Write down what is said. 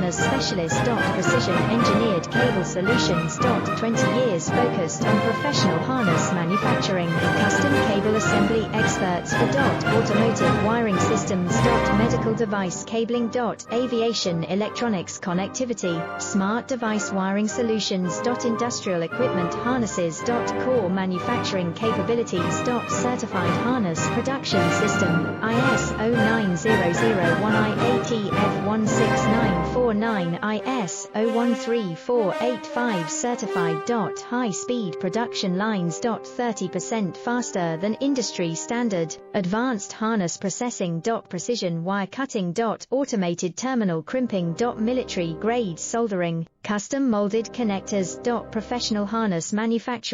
Harness Specialist. Precision Engineered Cable Solutions. 20 years focused on professional harness manufacturing. Custom Cable Assembly Experts for automotive wiring systems. Medical device cabling. Aviation electronics connectivity. Smart device wiring solutions. Industrial equipment harnesses. Core manufacturing capabilities. Certified harness production system. ISO 9001 IATF 16949 ISO 13485 certified. High speed production lines. 30% faster than industry standard. Advanced harness processing. Precision wire cutting. Automated terminal crimping. Military grade soldering. Custom molded connectors. Professional harness manufacturing.